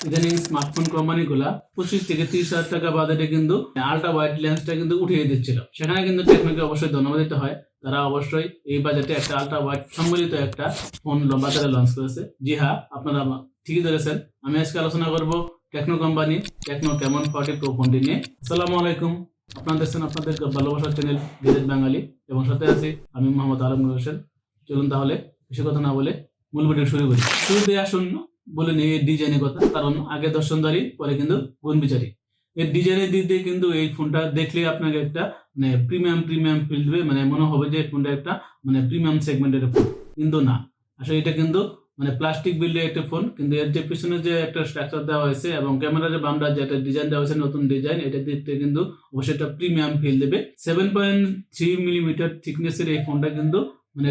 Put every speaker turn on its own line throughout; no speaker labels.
ইদানিং স্মার্টফোন কোম্পানিগুলা 25 থেকে 30 হাজার টাকা বাজেটে কিন্তু আল্ট্রা ওয়াইড লেন্সটা কিন্তু উঠিয়ে দিচ্ছিল। সেখানে কিন্তু টেকনোকে অবশ্যই ধন্যবাদ দিতে হয়। তারা অবশ্যই এই বাজেটে একটা আল্ট্রা ওয়াইড সম্বলিত একটা ফোন বাজারে লঞ্চ করেছে। জি হ্যাঁ, আপনারা ঠিকই ধরেছেন। আমি আজকে আলোচনা করব Tecno company Tecno Camon 40 pro ফোনটি নিয়ে। আসসালামু আলাইকুম, আপনারা দেখছেন আপনাদের ভালোবাসার চ্যানেল গেজেট বাঙালি এবং সাথে আছি আমি মোহাম্মদ আলমগীর হোসেন। চলুন তাহলে বেশি কথা না বলে মূল ভিডিও শুরু করি। শুরুতে আসুন বলে নিই এর ডিজাইনের কথা, কারণ আগে দর্শনদারি পরে কিন্তু গুণ বিচারি। এর ডিজাইনের দিক দিয়ে কিন্তু এই ফোনটা দেখলে আপনাকে একটা প্রিমিয়াম ফিল দেবে, মনে হবে যে ফোনটা একটা প্রিমিয়াম সেগমেন্টের ফোন, কিন্তু না, আসলে এটা কিন্তু প্লাস্টিক বিল্ডের একটা ফোন। কিন্তু এর যে পিছনে যে একটা স্ট্রাকচার দেওয়া হয়েছে এবং ক্যামেরার যে বামটা যে একটা ডিজাইন দেওয়া হয়েছে, নতুন ডিজাইন, এটা দেখতে কিন্তু অবশ্যই একটা প্রিমিয়াম ফিল দেবে। 7.3 মিলিমিটার থিকনেসের এই ফোনটা কিন্তু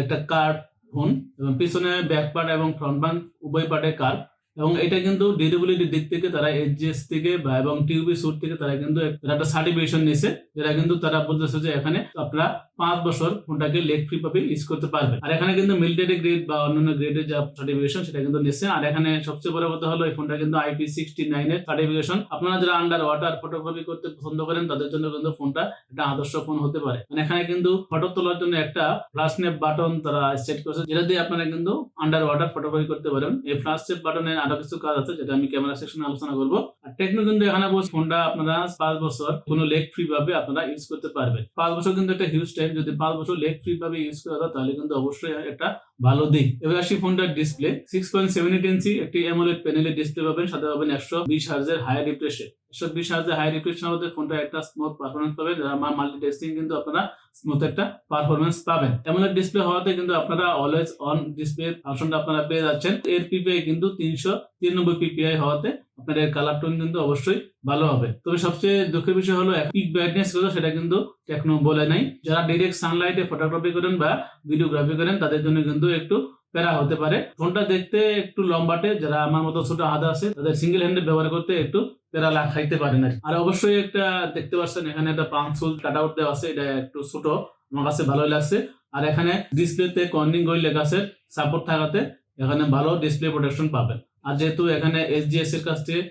একটা কার্ভ ফোন এবং পিছনে ব্যাক পার্ট এবং ফ্রন্ট পার্ট উভয় পার্টে কার্ভ, এবং এটা কিন্তু ডিউরেবিলিটির দিক থেকে তারা এইচজিএস থেকে এবং টিউবি সুট থেকে তারা কিন্তু একটা সার্টিফিকেশন নিয়েছে, যেটা কিন্তু তারা বলতেছে যে এখানে আপনারা 5 বছর ফোনটাকে লেগ ফ্রি ভাবে ইউজ করতে পারবেন। আর এখানে কিন্তু মিলিটারি গ্রেড বা অন্যান্য গ্রেডের যে সার্টিফিকেশন সেটা কিন্তু নিচ্ছে। আর এখানে সবচেয়ে বড় কথা হলো এই ফোনটা কিন্তু IP69 এর সার্টিফিকেশন। আপনারা যারা আন্ডার ওয়াটার ফটোগ্রাফি করতে পছন্দ করেন তাদের জন্য কিন্তু ফোনটা একটা আদর্শ ফোন হতে পারে। এখানে কিন্তু ফটো তোলার জন্য একটা ফ্ল্যাশ নেপ বাটন তারা সেট করেছে, যেটা দিয়ে আপনারা কিন্তু আন্ডার ওয়াটার ফটোগ্রাফি করতে পারেন। এই ফ্ল্যাশ নেপ বাটনের আরো কিছু কাজ আছে যেটা আমি ক্যামেরা সেকশনে আলোচনা করবো। আর টেকনো কিন্তু এখানে ফোনটা আপনারা 5 বছর কোনো লেগ ফ্রি ভাবে আপনারা ইউজ করতে পারবেন। 5 বছর কিন্তু একটা হিউজ টাইম। যদি 5 বছর লেগ ফ্রি ভাবে ইউজ করা যায় তাহলে কিন্তু অবশ্যই একটা ভালো দিক। এবার আসি ফোনটার ডিসপ্লে। 6.78 ইঞ্চি একটি অ্যামোলেড প্যানেলের ডিসপ্লে পাবেন, সাথে পাবেন 120 হার্জের হাই রিফ্রেশে। 120 হার্জের হাই রিফ্রেশন মধ্যে ফোনটা একটা স্মুথ পারফরম্যান্স পাবেন। যারা মাল্টিটাস্কিং কিন্তু আপনারা স্মুথ একটা পারফরম্যান্স পাবেন। অ্যামোলেড ডিসপ্লে হওয়াতে কিন্তু আপনারা অলওয়েজ অন ডিসপ্লে অপশনটা আপনারা পেয়ে যাচ্ছেন। এর পিপিআই কিন্তু 393 পিপিআই হওয়াতে আপনার এর কালার টোন কিন্তু অবশ্যই ভালো হবে। তবে সবচেয়ে দুঃখের বিষয় হলো পিক ব্রাইটনেস কত সেটা কিন্তু টেকনো বলে নাই। যারা ডাইরেক্ট সানলাইটে ফটোগ্রাফি করেন বা ভিডিওগ্রাফি করেন তাদের জন্য কিন্তু একটু প্যারা হতে পারে। ফোনটা দেখতে একটু লম্বাটে, যারা আমার মতো ছোট হাত আছে তাদের সিঙ্গেল হ্যান্ডে ব্যবহার করতে একটু প্যারা খাইতে পারেন। আর অবশ্যই একটা দেখতে পাচ্ছেন এখানে একটা পাঞ্চুল কাট আউট দেওয়া আছে, এটা একটু ছোট, আমার কাছে ভালোই লাগছে। আর এখানে ডিসপ্লেতে কর্নিং গই লেখা আছে, সাপোর্ট থাকাতে এখানে ভালো ডিসপ্লে প্রোটেকশন পাবেন। আর যেহেতু এখানে এসজিএস এর কাছ থেকে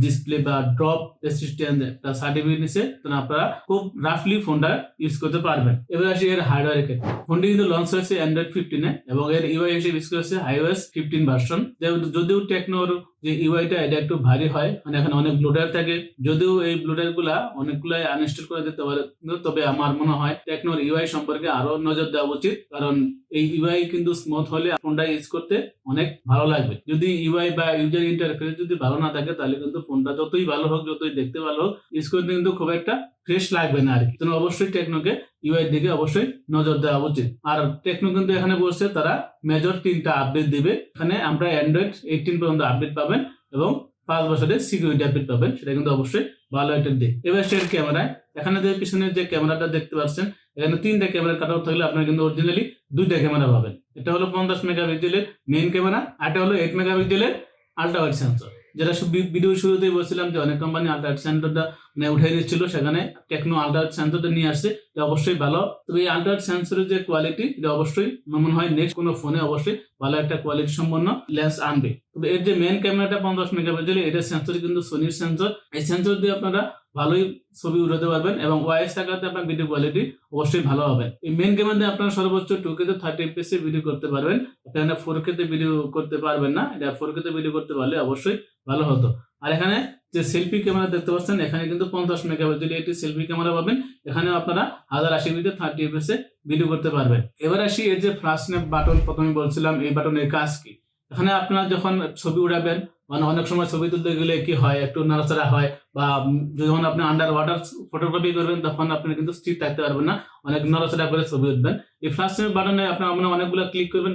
ডিসপ্লে বা ড্রপ রেসিস্ট্যান্ট একটা সার্টিফিকেট নিছে, তাহলে আপনারা খুব রাফলি ফোনটা ইউজ করতে পারবেন। এবার আসি এর হার্ডওয়্যার ক্ষেত্রে। ফোনটি কিন্তু লঞ্চ হয়েছে অ্যান্ড্রয়েড 15 এবং এর ইউআই হিসেবে ইউজ করেছে iOS 15 ভার্সন। যদিও টেকনোর যে ইউআইটা এটা একটু ভারী হয়, এখানে অনেক ব্লুটার থাকে, যদিও এই ব্লুটার গুলা অনেকগুলাই আনইনস্টল করে দিতে পারে। তবে আমার মনে হয় টেকনোর ইউআই সম্পর্কে আরো নজর দেওয়া উচিত, কারণ এই ইউআই কিন্তু স্মুথ হলে ফোনটা ইউজ করতে অনেক ভালো লাগবে। যদি ইউআই বা ইউজার ইন্টারফেস যদি ভালো না থাকে তাহলে কিন্তু ফোনটা যতই ভালো হোক, যতই দেখতে ভালো হোক, ইউজ করতে কিন্তু খুব একটা ফ্রেশ লাগবে না আর কি। অবশ্যই টেকনোকে ইউআই দিকে অবশ্যই নজর দেওয়া উচিত। আর টেকনো কিন্তু এখানে বলছে তারা মেজর 3টা আপডেট দিবে। এখানে আমরা অ্যান্ড্রয়েড 18 পর্যন্ত আপডেট পাবেন এবং 5 বছরের সিকিউরিটি আপডেট পাবেন, সেটা কিন্তু অবশ্যই ভালো একটা দিক। এবার এর ক্যামেরায়, এখানে যে পিছনে যে ক্যামেরাটা দেখতে পাচ্ছেন, এখানে 3টা ক্যামেরা কাট আউট থাকলে আপনারা কিন্তু অরিজিনালি 2টা ক্যামেরা পাবেন। এটা হলো 50 মেগাপিক্সেলের মেইন ক্যামেরা, আর এটা হলো 8 মেগাপিক্সেলের আল্ট্রা ওয়াইড সেন্সর। যেটা ভিডিও শুরুতেই বলছিলাম যে অনেক কোম্পানি আল্ট্রা ওয়াইড সেন্সরটা উঠে নিচ্ছিল, সেখানে টেকনো আল্ট্রা ওয়াইড সেন্সরটা নিয়ে আসছে, এটা অবশ্যই ভালো। তবে এই আল্ট্রা ওয়াইড সেন্সরের যে কোয়ালিটি, এটা অবশ্যই মনে হয় নেক্সট কোনো ফোনে অবশ্যই ভালো একটা কোয়ালিটি সম্পন্ন লেন্স আনবে। তবে এর যে মেইন ক্যামেরাটা 50 মেগাপিক্সেলের, এটা সেন্সর কিন্তু সোনির সেন্সর। এই সেন্সর দিয়ে আপনারা ভালোই ছবি উঠাতে পারবেন এবং ওয়াইস থাকাতে আপনার ভিডিও কোয়ালিটি অবশ্যই ভালো হবে। এই মেইন ক্যামেরা দিয়ে আপনারা সর্বোচ্চ 2K তে 30 fps ভিডিও করতে পারবেন। আপনারা 4K তে ভিডিও করতে পারবেন না, এটা 4K তে ভিডিও করতে পারলে অবশ্যই ভালো হতো। আর এখানে যে সেলফি ক্যামেরা দেখতে পাচ্ছেন, এখানে কিন্তু 50 মেগাপিক্সেলের একটি সেলফি ক্যামেরা পাবেন। এখানে আপনারা 1080p 30 fps ভিডিও করতে পারবেন। এবার আসি এর যে ফ্ল্যাশ স্ন্যাপ বাটন, প্রথমে বলছিলাম এই বাটনের কাজ কি। এখানে আপনারা যখন ছবি উঠাবেন, অনেক সময় ছবি তুলতে গেলে কি হয়, একটু নাড়াচাড়া হয়, বা যখন আপনি আন্ডার ওয়াটার ফটোগ্রাফি করবেন তখন আপনি কিন্তু স্থির থাকতে পারবেন না, অনেক নড়াচড়া করে ছবি উঠবেন। এই ফ্ল্যাশ স্ন্যাপ বাটনে আপনারা অনেকগুলো ক্লিক করবেন,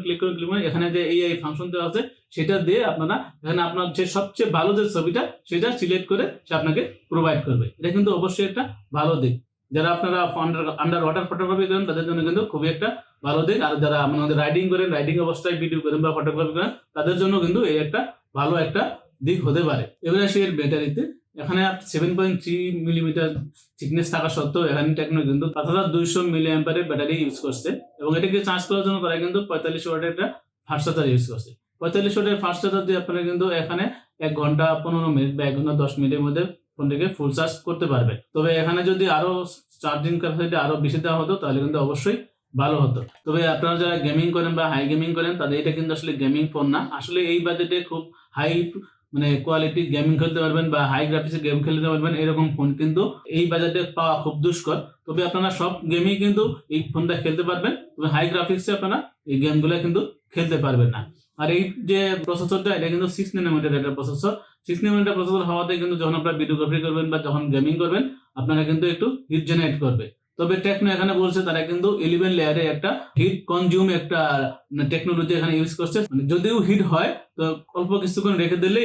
এখানে যে এই ফাংশন দেওয়া আছে সেটা দিয়ে আপনারা এখানে আপনার যে সবচেয়ে ভালো যে ছবিটা সেটা সিলেক্ট করে সে আপনাকে প্রোভাইড করবে। এটা কিন্তু অবশ্যই একটা ভালো দিক। যারা আপনারা আন্ডার ওয়াটার ফটোগ্রাফি করেন তাদের জন্য কিন্তু খুবই একটা ভালো দিক। আর যারা আমাদের রাইডিং করেন, রাইডিং অবস্থায় ভিডিও করেন বা ফটোগ্রাফি করেন, তাদের জন্য কিন্তু এই একটা ভালো একটা দিক হতে পারে। এবার আসি এর ব্যাটারিতে। এখানে 7.3 মিলিমিটার থিকনেস থাকা সত্ত্বেও এখানে টেকনো কিন্তু 5200 মিলি অ্যাম্পিয়ারের ব্যাটারি ইউজ করছে, এবং এটাকে চার্জ করার জন্য তারা কিন্তু 45 ওয়াটের একটা ফাস্ট চার্জার ইউজ করছে। 45 ওয়াটের ফাস্ট চার্জার দিয়ে আপনারা কিন্তু এখানে 1 ঘন্টা 15 মিনিট বা 1 ঘন্টা 10 মিনিটের মধ্যে ফোনটিকে ফুল চার্জ করতে পারবেন। তবে এখানে যদি আরো চার্জিং ক্যাপাসিটি আরো বেশি দেওয়া হতো তাহলে কিন্তু অবশ্যই ভালো হতো। তবে আপনারা যারা গেমিং করেন বা হাই গেমিং করেন তাদের এটা কিন্তু আসলে গেমিং ফোন না। আসলে এই বাজেটে খুব হাই মানে কোয়ালিটি গেমিং খেলতে পারবেন বা হাই গ্রাফিক্সে গেম খেলতে পারবেন এরকম ফোন কিন্তু এই বাজেটে পাওয়া খুব দুষ্কর। তবে আপনারা সব গেমই কিন্তু এই ফোনটা খেলতে পারবেন, তবে হাই গ্রাফিক্সে আপনারা এই গেমগুলো কিন্তু খেলতে পারবেন না। আর এই যে প্রসেসরটা এটা কিন্তু 6 ন্যানোমিটার একটা প্রসেসর। 6 ন্যানোমিটার প্রসেসর হওয়াতে কিন্তু যখন আপনারা ভিডিওগ্রাফি করবেন বা যখন গেমিং করবেন আপনারা কিন্তু একটু হিট জেনারেট করবে। তবে টেকনো এখানে বলছে তারা কিন্তু 11 লেয়ারে একটা হিট কনজিউম একটা টেকনোলজি এখানে ইউজ করছে। মানে যদিও হিট হয় তো অল্প কিছুক্ষণ রেখে দিলে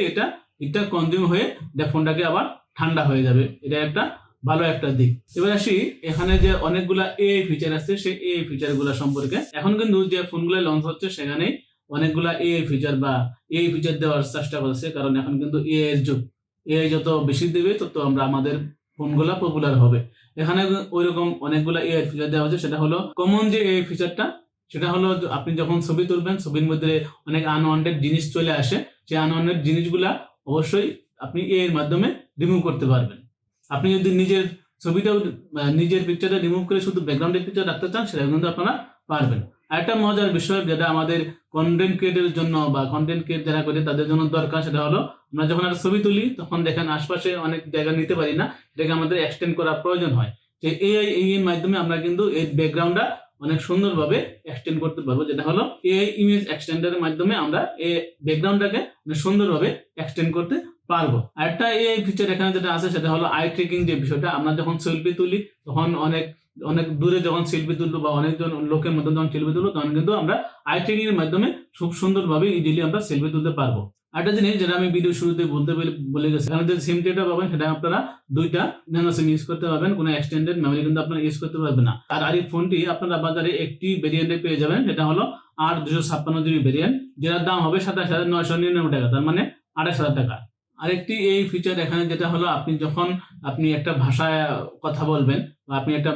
এটা কনজিউম হয়ে ফোনটাকে আবার ঠান্ডা হয়ে যাবে। এটা একটা ভালো একটা দিক। এবার আসি এখানে যে অনেকগুলা এআই ফিচার আছে সেই এআই ফিচার গুলা সম্পর্কে। এখন কিন্তু যে ফোনগুলো লঞ্চ হচ্ছে সেখানে অনেকগুলা এআই ফিচার বা এআই ফিচার দেওয়ার চেষ্টা করছে, কারণ এখন কিন্তু এআই এর যুগ। এআই যত বেশি দেবে তত আমরা আমাদের ফোনগুলা পপুলার হবে। এখানে ওইরকম অনেকগুলা এআই ফিচার দেওয়া হচ্ছে। সেটা হলো কমন যে এআই ফিচারটা, সেটা হলো আপনি যখন ছবি তুলবেন ছবির মধ্যে অনেক আনওয়ান্টেড জিনিস চলে আসে, সেই আনওয়ান্টেড জিনিসগুলা অবশ্যই আপনি এআই এর মাধ্যমে রিমুভ করতে পারবেন। আপনি যদি নিজের ছবিটাও নিজের পিকচারটা রিমুভ করে শুধু ব্যাকগ্রাউন্ডের পিকচার রাখতে চান সেটা কিন্তু আপনারা পারবেন। আরেকটা মজার বিষয় যেটা আমাদের কন্টেন্ট ক্রিয়েটের জন্য বা কন্টেন্ট ক্রিয়েট যারা করে তাদের জন্য দরকার, সেটা হলো আমরা যখন একটা ছবি তুলি তখন দেখেন আশপাশে অনেক জায়গা নিতে পারি না, এটাকে আমাদের এক্সটেন্ড করার প্রয়োজন হয়। যে এআই এর মাধ্যমে আমরা কিন্তু এই ব্যাকগ্রাউন্ডটা অনেক সুন্দরভাবে এক্সটেন্ড করতে পারবো, যেটা হলো এআই ইমেজ এক্সটেন্ডারের মাধ্যমে আমরা এই ব্যাকগ্রাউন্ডটাকে সুন্দরভাবে এক্সটেন্ড করতে পারবো। আরেকটা এআই ফিচার এখানে যেটা আছে সেটা হলো আই ট্রেকিং। যে বিষয়টা আমরা যখন সেলফি তুলি তখন অনেক অনেক দূরে যখন সেলফি তুলবো বা অনেকজন লোকের মধ্যে যখন সেলফি তুলবো তখন কিন্তু আমরা আই ট্রেকিং এর মাধ্যমে খুব সুন্দরভাবে ইজিলি আমরা সেলফি তুলতে পারবো। আরেকটা জিনিস যেটা আমি ভিডিও শুরুতে বলে গেছি, এখানে যে সিম ডেটা পাবেন সেটা আপনারা 2টা ন্যানো সিম ইউজ করতে পারবেন, কোনো এক্সটেন্ডেড মেমরি কিন্তু আপনারা ইউজ করতে পারবেন না। আর এই ফোনটি আপনারা বাজারে একটি ভেরিয়েন্টে পেয়ে যাবেন, সেটা হলো 8/256 GB ভেরিয়েন্ট, যেটার দাম হবে 27,999 টাকা, তার মানে 28,000 টাকা। আরেকটি এই ফিচার এখানে যেটা হলো আপনি একটা ভাষায় কথা বলবেন বা আপনি একটা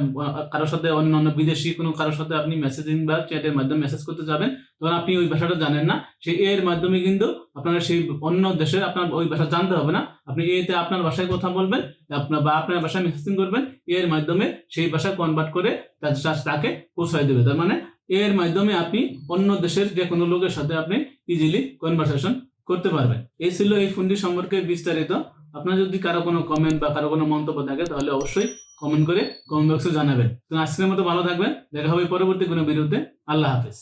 কারোর সাথে অন্য বিদেশি কোনো কারোর সাথে আপনি মেসেজিং বা চ্যাটের মাধ্যমে মেসেজ করতে যাবেন, তখন আপনি ওই ভাষাটা জানেন না, সেই এর মাধ্যমে কিন্তু আপনারা সেই অন্য দেশের আপনার ওই ভাষা জানতে হবে না, আপনি এতে আপনার ভাষায় কথা বলবেন আপনার ভাষায় মেসেজিং করবেন, এর মাধ্যমে সেই ভাষা কনভার্ট করে তাকে পৌঁছায় দেবে। তার মানে এর মাধ্যমে আপনি অন্য দেশের যে কোনো লোকের সাথে আপনি ইজিলি কনভারসেশন করতে পারবেন। এই ছিল এই ফোনটি সম্পর্কে বিস্তারিত। আপনার যদি কারো কোনো কমেন্ট বা কারো কোনো মন্তব্য থাকে তাহলে অবশ্যই কমেন্ট করে কমেন্ট বক্সে জানাবেন। তো আজকের মতো ভালো থাকবেন, দেখা হবে পরবর্তী কোনো ভিডিওতে। আল্লাহ হাফেজ।